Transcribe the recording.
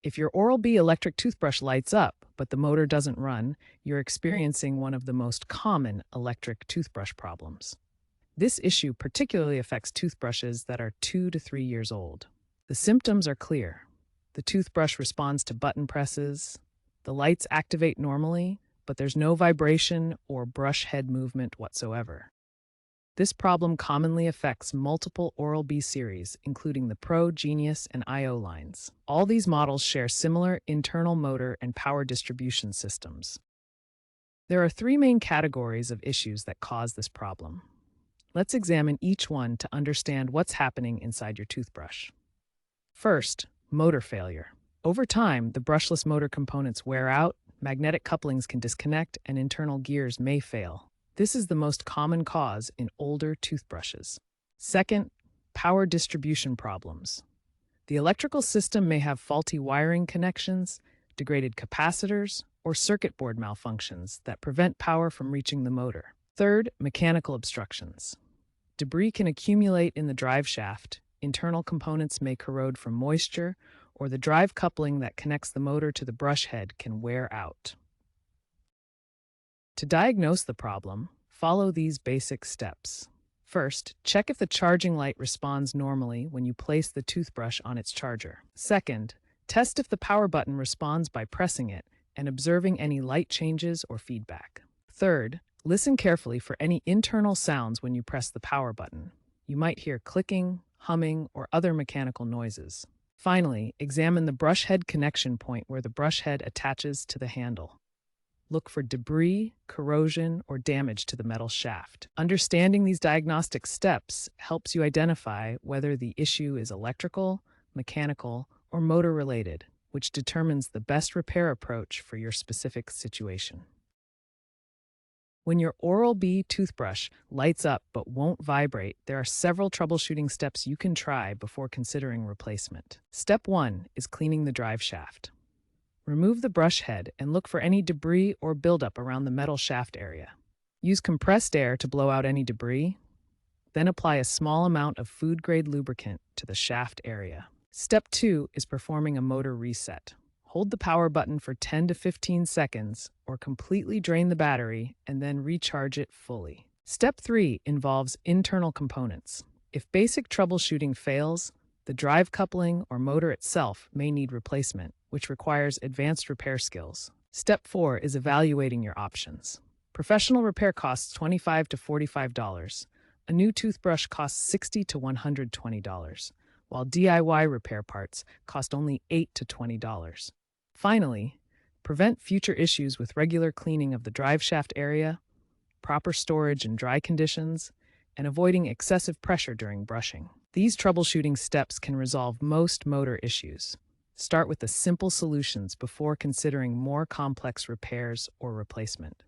If your Oral-B electric toothbrush lights up, but the motor doesn't run, you're experiencing one of the most common electric toothbrush problems. This issue particularly affects toothbrushes that are 2 to 3 years old. The symptoms are clear. The toothbrush responds to button presses, the lights activate normally, but there's no vibration or brush head movement whatsoever. This problem commonly affects multiple Oral-B series, including the Pro, Genius, and IO lines. All these models share similar internal motor and power distribution systems. There are 3 main categories of issues that cause this problem. Let's examine each one to understand what's happening inside your toothbrush. First, motor failure. Over time, the brushless motor components wear out, magnetic couplings can disconnect, and internal gears may fail. This is the most common cause in older toothbrushes. Second, power distribution problems. The electrical system may have faulty wiring connections, degraded capacitors, or circuit board malfunctions that prevent power from reaching the motor. Third, mechanical obstructions. Debris can accumulate in the drive shaft, internal components may corrode from moisture, or the drive coupling that connects the motor to the brush head can wear out. To diagnose the problem, follow these basic steps. First, check if the charging light responds normally when you place the toothbrush on its charger. Second, test if the power button responds by pressing it and observing any light changes or feedback. Third, listen carefully for any internal sounds when you press the power button. You might hear clicking, humming, or other mechanical noises. Finally, examine the brush head connection point where the brush head attaches to the handle. Look for debris, corrosion, or damage to the metal shaft. Understanding these diagnostic steps helps you identify whether the issue is electrical, mechanical, or motor-related, which determines the best repair approach for your specific situation. When your Oral-B toothbrush lights up but won't vibrate, there are several troubleshooting steps you can try before considering replacement. Step 1 is cleaning the drive shaft. Remove the brush head and look for any debris or buildup around the metal shaft area. Use compressed air to blow out any debris, then apply a small amount of food-grade lubricant to the shaft area. Step 2 is performing a motor reset. Hold the power button for 10 to 15 seconds or completely drain the battery and then recharge it fully. Step 3 involves internal components. If basic troubleshooting fails, the drive coupling or motor itself may need replacement, which requires advanced repair skills. Step 4 is evaluating your options. Professional repair costs $25 to $45. A new toothbrush costs $60 to $120, while DIY repair parts cost only $8 to $20. Finally, prevent future issues with regular cleaning of the drive shaft area, proper storage in dry conditions, and avoiding excessive pressure during brushing. These troubleshooting steps can resolve most motor issues. Start with the simple solutions before considering more complex repairs or replacement.